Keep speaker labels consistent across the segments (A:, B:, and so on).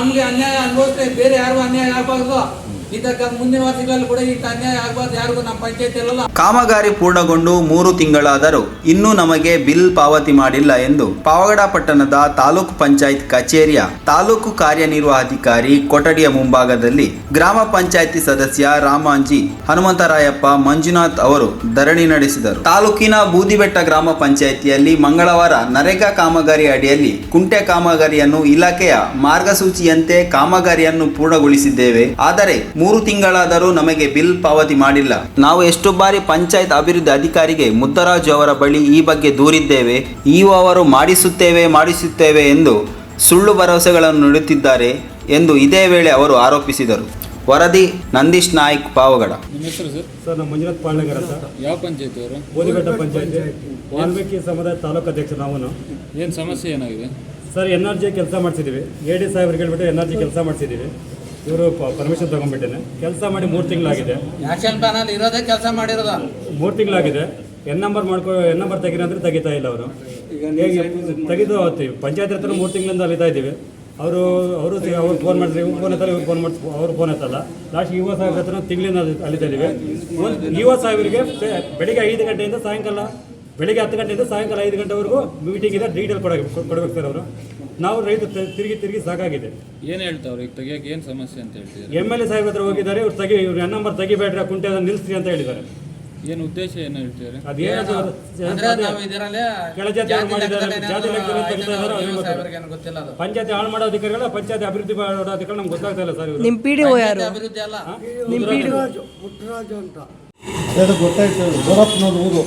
A: ನಮಗೆ ಅನ್ಯಾಯ ಅನುಭವಿಸ್ತೇ, ಬೇರೆ ಯಾರಿಗೂ ಅನ್ಯಾಯ ಆಗಬಾರ್ದು. ಇದಕ್ಕೆ ಮುಂದಿನ ವರ್ಷಗಳಲ್ಲಿ ಕೂಡ ಈ ಅನ್ಯಾಯ ಆಗಬಾರ್ದು ಯಾರಿಗೂ ನಮ್ಮ ಪಂಚಾಯತಿಯಲ್ಲ.
B: ಕಾಮಗಾರಿ ಪೂರ್ಣಗೊಂಡು 3 ತಿಂಗಳಾದರೂ ಇನ್ನೂ ನಮಗೆ ಬಿಲ್ ಪಾವತಿ ಮಾಡಿಲ್ಲ ಎಂದು ಪಾವಗಡ ಪಟ್ಟಣದ ತಾಲೂಕು ಪಂಚಾಯತ್ ಕಚೇರಿಯ ತಾಲೂಕು ಕಾರ್ಯನಿರ್ವಹಣಾಧಿಕಾರಿ ಕೊಠಡಿಯ ಮುಂಭಾಗದಲ್ಲಿ ಗ್ರಾಮ ಪಂಚಾಯತಿ ಸದಸ್ಯ ರಾಮಾಂಜಿ, ಹನುಮಂತರಾಯಪ್ಪ, ಮಂಜುನಾಥ್ ಅವರು ಧರಣಿ ನಡೆಸಿದರು. ತಾಲೂಕಿನ ಬೂದಿಬೆಟ್ಟ ಗ್ರಾಮ ಪಂಚಾಯಿತಿಯಲ್ಲಿ ಮಂಗಳವಾರ ನರೇಗಾ ಕಾಮಗಾರಿ ಅಡಿಯಲ್ಲಿ ಕುಂಟೆ ಕಾಮಗಾರಿಯನ್ನು ಇಲಾಖೆಯ ಮಾರ್ಗಸೂಚಿಯಂತೆ ಕಾಮಗಾರಿಯನ್ನು ಪೂರ್ಣಗೊಳಿಸಿದ್ದೇವೆ. ಆದರೆ 3 ತಿಂಗಳಾದರೂ ನಮಗೆ ಬಿಲ್ ಪಾವತಿ ಮಾಡಿಲ್ಲ. ನಾವು ಎಷ್ಟು ಬಾರಿ ಪಂಚಾಯತ್ ಅಭಿವೃದ್ಧಿ ಅಧಿಕಾರಿಗೆ ಮುತ್ತರಾಜು ಅವರ ಬಳಿ ಈ ಬಗ್ಗೆ ದೂರಿದ್ದೇವೆ. ಇಒ ಅವರು ಮಾಡಿಸುತ್ತೇವೆ ಎಂದು ಸುಳ್ಳು ಭರವಸೆಗಳನ್ನು ನೀಡುತ್ತಿದ್ದಾರೆ ಎಂದು ಇದೇ ವೇಳೆ ಅವರು ಆರೋಪಿಸಿದರು. ವರದಿ ನಂದೀಶ್ ನಾಯ್ಕ್, ಪಾವಗಡ.
C: ನಿಮ್ಮ ಹೆಸರು ಸರ್?
D: ಸರ್ ನಮ್ಮ ಮಂಜುನಾಥ್ ಪಾಳ್ಯಗಾರ ಅಂತ.
C: ಯಾವ ಪಂಚಾಯತಿ ಅವರು?
D: ಬೂದಿಬೆಟ್ಟ ಪಂಚಾಯತಿ ವಾಲ್ಮೀಕಿ ಸಮುದಾಯ ತಾಲೂಕು ಅಧ್ಯಕ್ಷ. ನಾವು
C: ಏನು ಸಮಸ್ಯೆ ಏನಾಗಿದೆ
D: ಸರ್? NRG ಕೆಲಸ ಮಾಡಿಸಿದ್ದೀವಿ. AD ಸಾಹೇಬ್ರಿಗೆ ಹೇಳ್ಬಿಟ್ಟು NRG ಕೆಲಸ ಮಾಡಿಸಿದ್ದೀವಿ. ಇವರು ಪರ್ಮಿಷನ್ ತೊಗೊಂಡ್ಬಿಟ್ಟೇನೆ. ಕೆಲಸ ಮಾಡಿ 3 ತಿಂಗಳಾಗಿದೆ.
A: ಆಕ್ಷನ್ ಪ್ಲಾನ್ ಇರೋದೇ ಕೆಲಸ ಮಾಡಿರೋದು
D: 3 ತಿಂಗಳಾಗಿದೆ. N ನಂಬರ್ ತೆಗೀರಿ ಅಂದರೆ ತೆಗಿತಾ ಇಲ್ಲ ಅವರು. ತೆಗೆದು ಪಂಚಾಯತ್ ಹತ್ರ 3 ತಿಂಗಳಿಂದ ಅಲಿತಾ ಇದ್ದೀವಿ. ಅವರು ಫೋನ್ ಮಾಡಿದ್ರೆ ಇವ್ರು ಫೋನ್ ಎತ್ತಲ್ಲ, ಇವ್ರು ಫೋನ್ ಮಾಡಿ ಅವ್ರು ಫೋನ್ ಎತ್ತಲ್ಲ. ಲಾಸ್ಟ್ ಇಒ ಸಾಹೇಬ್ರ ಹತ್ರ ತಿಂಗಳಿಂದ ಅಲಿತಾ ಇದ್ದೀವಿ. ಇಒ ಸಾಹೇಬರಿಗೆ ಬೆಳಿಗ್ಗೆ 5 ಗಂಟೆಯಿಂದ ಸಾಯಂಕಾಲ, ಬೆಳಿಗ್ಗೆ 10 ಗಂಟೆಯಿಂದ ಸಾಯಂಕಾಲ 5 ಗಂಟೆವರೆಗೂ ಮೀಟಿಂಗ್ ಇದೆ. ಡೀಟೇಲ್ ಕೊಡಬೇಕು ಸರ್ ಅವರು. ನಾವು ರೈತರು ತಿರುಗಿ ಸಾಕಾಗಿದೆ.
C: ಏನು ಹೇಳ್ತಾವ್ರು ಈಗ ತೆಗಿಯೋಕೆ? ಏನು ಸಮಸ್ಯೆ ಅಂತ ಹೇಳ್ತಿದ್ದಾರೆ?
D: MLA ಸಾಹೇಬ್ರ ಹತ್ರ ಹೋಗಿದ್ದಾರೆ. ಇವ್ರು N ನಂಬರ್ ತೆಗಿಬೇಡ್ರಿ, ಕುಂಟೆ ಅದನ್ನು ನಿಲ್ಲಿಸ್ರಿ ಅಂತ ಹೇಳಿದ್ದಾರೆ.
C: ಏನು ಉದ್ದೇಶ ಏನು ಹೇಳ್ತಿದ್ದಾರೆ?
D: ಅದೇನು ಕೆಳಜಾತಿ ಮಾಡಿದ್ದಾರೆ, ಜಾತಿ ಲೆಕ್ಕದಲ್ಲಿ ತೆಗಿತಾ ಇದ್ದಾರೆ. ಪಂಚಾಯತಿ ಹಾಳು ಮಾಡೋ ಅಧಿಕಾರಿಗಳ, ಪಂಚಾಯತಿ ಅಭಿವೃದ್ಧಿ ಮಾಡೋ ಅಧಿಕಾರಿ ನಮ್ಗೆ ಗೊತ್ತಾಗ್ತಾ ಇಲ್ಲ ಸರ್. ಇವರು
E: ನಿಮ್ಮ PDO ಯಾರು?
A: ಅಭಿವೃದ್ಧಿ ಅಲ್ಲ,
E: ನಿಮ್ಮ PDO
F: ಮುಟ್ಟರಾಜು ಅಂತ ಹೇಳಿ ಗೊತ್ತಾಯ್ತು. ಬೋರಪ್ಪನವ್ರು ಊರು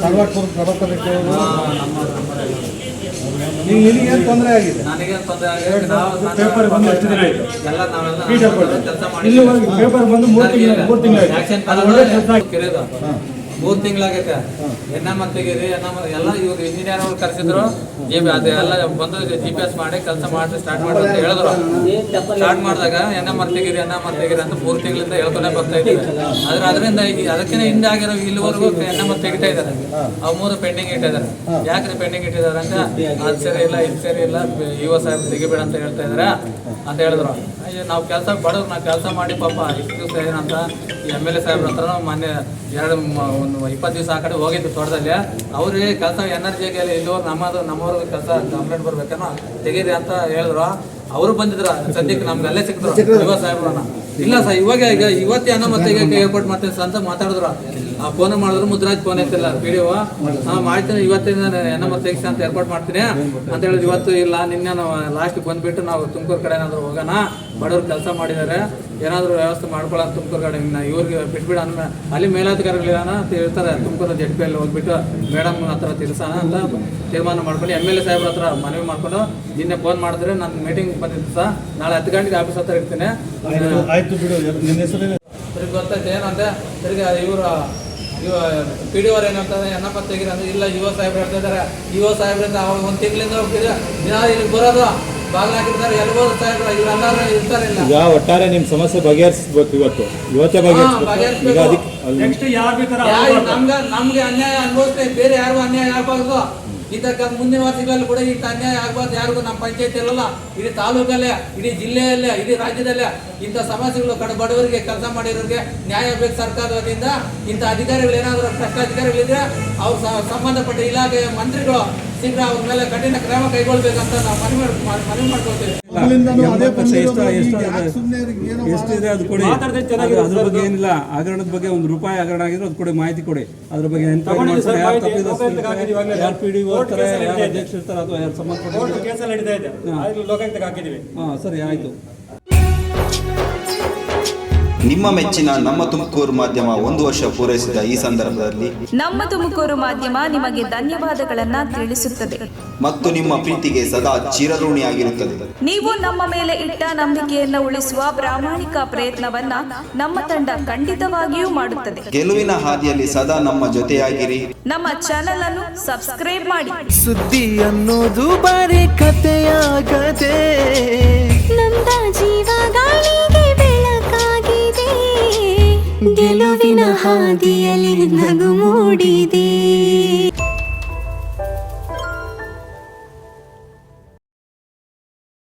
F: ತಳವಾಟ್ಪುರ ಪ್ರಭಾಕರಕ್ಕೆ ನೀವು ನಿನಗೇನು ತೊಂದರೆ ಆಗಿದೆ?
A: ನನಗೇನು ತೊಂದರೆ ಆಗಿದೆ?
D: ಪೇಪರ್ ಬಂದು ಎಷ್ಟು ದಿನ ಆಯಿತು?
A: ಎಲ್ಲ ನಾವೆಲ್ಲ ಕೆಲಸ ಮಾಡಿ
D: ಇಲ್ಲಿವರೆಗೆ ಪೇಪರ್ ಬಂದು 3 ತಿಂಗಳು
A: ಆಕ್ಷನ್ ಪ್ಲಾನ್ ಕಿರಿಯೋದು 3 ತಿಂಗಳಾಗೈತೆ. NMR ತೆಗೀರಿ, ಎಲ್ಲ ಇವ್ರು ಇಂಜಿನಿಯರ್ ಅವ್ರು ಕರೆಸಿದ್ರು. ಅದೆಲ್ಲ ಬಂದು GPS ಮಾಡಿ ಕೆಲಸ ಮಾಡಿ ಸ್ಟಾರ್ಟ್ ಮಾಡಿ ಅಂತ ಹೇಳಿದ್ರು. ಸ್ಟಾರ್ಟ್ ಮಾಡಿದಾಗ NMR ತೆಗೀರಿ ಅಂತ 3 ತಿಂಗಳಿಂದ ಹೇಳ್ಕೊಂಡೇ ಬರ್ತಾ ಇದ್ದೀವಿ. ಆದ್ರೆ ಅದರಿಂದ ಅದಕ್ಕಿಂತ ಹಿಂದೆ ಆಗಿರೋ ಇಲ್ಲಿವರೆಗೂ NMR ತೆಗಿತಾ ಇದ್ದಾರೆ. ಅವು 3 ಪೆಂಡಿಂಗ್ ಇಟ್ಟಿದ್ದಾರೆ. ಯಾಕ್ರೆ ಪೆಂಡಿಂಗ್ ಇಟ್ಟಿದ್ದಾರೆ ಅಂತ, ಅದು ಸರಿ ಇಲ್ಲ, ಇದು ಸರಿ ಇಲ್ಲ, ಇಒ ಸಾಹೇಬ್ ತೆಗಿಬೇಡ ಅಂತ ಹೇಳ್ತಾ ಇದ್ದಾರೆ ಅಂತ ಹೇಳಿದ್ರು. ನಾವು ಕೆಲಸ ಬಡವ್ರು, ನಾವು ಕೆಲಸ ಮಾಡಿ ಪಾಪ ಇಷ್ಟು ದಿವಸ ಏನಂತ MLA ಸಾಹೇಬ್ರ ಹತ್ರ ಮೊನ್ನೆ 20 ದಿವಸ ಆ ಕಡೆ ಹೋಗಿದ್ದು ತೋಟದಲ್ಲಿ. ಅವ್ರಿಗೆ ಕೆಲಸ NRGಗೆ ಇಲ್ಲಿವರೆಗೂ ನಮ್ಮವ್ರಿಗೆ ಕೆಲಸ ಕಂಪ್ಲೇಂಟ್ ಬರ್ಬೇಕೇನೋ ತೆಗೀರಿ ಅಂತ ಹೇಳಿದ್ರು. ಅವರು ಬಂದಿದ್ರು. ಸದ್ಯಕ್ಕೆ ನಮ್ಗೆ ಅಲ್ಲೇ ಸಿಕ್ಕಿದ್ರು ಇವ ಸಾಹೇಬ್ರನ್ನ. ಇಲ್ಲ ಸರ್, ಇವತ್ತೇ ಮತ್ತೆ ಏರ್ಪೋರ್ಟ್ ಮಾಡ್ತೀನಿ ಅಂತ ಮಾತಾಡಿದ್ರು. ಆ ಫೋನ್ ಮಾಡಿದ್ರು, ಮುದ್ರಾಜ್ ಫೋನ್ ಎತ್ತಿಲ್ಲ. PDO ಮಾಡ್ತೀನಿ, ಇವತ್ತಿಂದ NMR ತೆಗಿಸಿ ಅಂತ ಏರ್ಪಾಟ್ ಮಾಡ್ತೀನಿ ಅಂತ ಹೇಳಿದ್ರು. ಇವತ್ತು ಇಲ್ಲ, ನಿನ್ನೆ ಲಾಸ್ಟ್ ಬಂದುಬಿಟ್ಟು ನಾವು ತುಮಕೂರು ಕಡೆ ಏನಾದರೂ ಹೋಗೋಣ, ಬಡವ್ರು ಕೆಲಸ ಮಾಡಿದ್ದಾರೆ, ಏನಾದರೂ ವ್ಯವಸ್ಥೆ ಮಾಡ್ಕೊಳ್ಳೋ ತುಮಕೂರು ಕಡೆ ಇವ್ರಿಗೆ ಬಿಟ್ಬಿಡ ಅಲ್ಲಿ ಮೇಲಾಧಿಕಾರಿಗಳೇನ ಇರ್ತಾರೆ. ತುಮಕೂರು ZPL ಹೋಗ್ಬಿಟ್ಟು ಮೇಡಮ್ ಹತ್ರ ತಿಳಿಸೋಣ ಅಂತ ತೀರ್ಮಾನ ಮಾಡ್ಕೊಂಡು MLA ಸಾಹೇಬ್ರ ಹತ್ರ ಮನವಿ ಮಾಡ್ಕೊಂಡು ನಿನ್ನೆ ಫೋನ್ ಮಾಡಿದ್ರೆ ನಾನು ಮೀಟಿಂಗ್ ಬಂದಿದ್ದು ಸರ್, ನಾಳೆ 10 ಗಂಟೆಗೆ ಆಫೀಸ್ ಹತ್ರ ಇರ್ತೀನಿ.
F: ಆಯ್ತು ಬಿಡು. ನಿನ್ನ ಹೆಸರು
A: ತಿರ್ಗಿ ಗೊತ್ತಾಯ್ತು ಏನಂತ. ತಿರ್ಗಿ ಇವರು PDO ಅವ್ರು ಏನಂತಾರೆ, NMR ತೆಗೀರಿ ಅಂದ್ರೆ ಇಲ್ಲ, ಇಒ ಸಾಹೇಬ್ರು ಹೇಳ್ತಾ ಇದ್ದಾರೆ. ಇಒ ಸಾಹೇಬ್ರಿಂದ ಅವಾಗ 1 ತಿಂಗಳಿಂದ ಹೋಗ್ತಿದ್ರೆ ದಿನ ಇಲ್ಲಿಗೆ ಬರೋದು, ಬಾಗಿಲಾಕಿರ್ತಾರೆ. ಎಲ್ಲರೂ ಸಾಹೇಬ್ರು ಇವರೆಲ್ಲರೂ ಇರ್ತಾರೆ. ಇಲ್ಲ
D: ಈಗ ಒಟ್ಟಾರೆ ನಿಮ್ಮ ಸಮಸ್ಯೆ ಬಗೆಹರಿಸಬೇಕು. ಇವತ್ತೇ ಬಗೆಹರಿಸಬೇಕು. ನೆಕ್ಸ್ಟ್
A: ನಮ್ಗೆ ಅನ್ಯಾಯ ಅನುಭವಿಸ್ತೇ, ಬೇರೆ ಯಾರಿಗೂ ಅನ್ಯಾಯ ಆಗಬಾರ್ದು. ಇದಕ್ಕೆ ಮುಂದಿನ ವರ್ಷಗಳಲ್ಲಿ ಕೂಡ ಈ ಅನ್ಯಾಯ ಆಗಬಾರ್ದು ಯಾರಿಗೂ ನಮ್ಮ ಪಂಚಾಯತಿಯಲ್ಲ, ಇಡೀ ತಾಲೂಕಲ್ಲೇ, ಇಡೀ ಜಿಲ್ಲೆಯಲ್ಲೇ, ಇಡೀ ರಾಜ್ಯದಲ್ಲೇ ಇಂಥ ಸಮಸ್ಯೆಗಳು ಬಡವರಿಗೆ ಕೆಲಸ ಮಾಡಿರೋರಿಗೆ ನ್ಯಾಯ ಬೇಕು. ಸರ್ಕಾರದಿಂದ ಇಂಥ ಅಧಿಕಾರಿಗಳು ಏನಾದರೂ ಭ್ರಷ್ಟಾಧಿಕಾರಿಗಳಿದ್ರೆ ಅವ್ರು ಸಂಬಂಧಪಟ್ಟ ಇಲಾಖೆಯ ಮಂತ್ರಿಗಳು ಶೀಘ್ರ ಅವ್ರ ಮೇಲೆ ಕಠಿಣ ಕ್ರಮ ಕೈಗೊಳ್ಬೇಕಂತ ನಾವು ಮನವಿ ಮಾಡ್ಕೊಳ್ತೀವಿ.
D: ಎಷ್ಟಿದೆ ಅದು ಕೊಡಿ. ಅದ್ರ ಬಗ್ಗೆ ಏನಿಲ್ಲ, ಹಗರಣದ ಬಗ್ಗೆ ₹1 ಹಗರಣ ಆಗಿದ್ರೆ ಅದು ಕೊಡಿ, ಮಾಹಿತಿ ಕೊಡಿ. ಅದ್ರ ಬಗ್ಗೆ ಯಾರು PDO ಇರ್ತಾರೆ, ಯಾರು ಅಧ್ಯಕ್ಷ ಇರ್ತಾರೆ, ಅಥವಾ ಯಾರು ಸಂಬಂಧಪಟ್ಟ. ಸರಿ, ಆಯ್ತು.
B: ನಿಮ್ಮ ಮೆಚ್ಚಿನ ನಮ್ಮ ತುಮಕೂರು ಮಾಧ್ಯಮ 1 ವರ್ಷ ಪೂರೈಸಿದ ಈ ಸಂದರ್ಭದಲ್ಲಿ
E: ನಮ್ಮ ತುಮಕೂರು ಮಾಧ್ಯಮ ನಿಮಗೆ ಧನ್ಯವಾದಗಳನ್ನ ತಿಳಿಸುತ್ತದೆ
B: ಮತ್ತು ನಿಮ್ಮ ಪ್ರೀತಿಗೆ ಸದಾ ಚಿರಋಣಿಯಾಗಿರುತ್ತದೆ.
E: ನೀವು ನಮ್ಮ ಮೇಲೆ ಇಟ್ಟ ನಂಬಿಕೆಯನ್ನು ಉಳಿಸುವ ಪ್ರಾಮಾಣಿಕ ಪ್ರಯತ್ನವನ್ನ ನಮ್ಮ ತಂಡ ಖಂಡಿತವಾಗಿಯೂ ಮಾಡುತ್ತದೆ.
B: ಗೆಲುವಿನ ಹಾದಿಯಲ್ಲಿ ಸದಾ ನಮ್ಮ ಜೊತೆಯಾಗಿರಿ.
E: ನಮ್ಮ ಚಾನೆಲ್ ಅನ್ನು ಸಬ್ಸ್ಕ್ರೈಬ್ ಮಾಡಿ.
G: ಸುದ್ದಿ ಅನ್ನೋದು ಬರೀ ಕಥೆಯಾಗದೆ,
H: ನೊಂದ ಜೀವ ಗಾಳಿಗೆ ಬೆಳಕಾಗಿದೆ, ಗೆಲುವಿನ ಹಾದಿಯಲ್ಲಿ ನಗು ಮೂಡಿದೆ.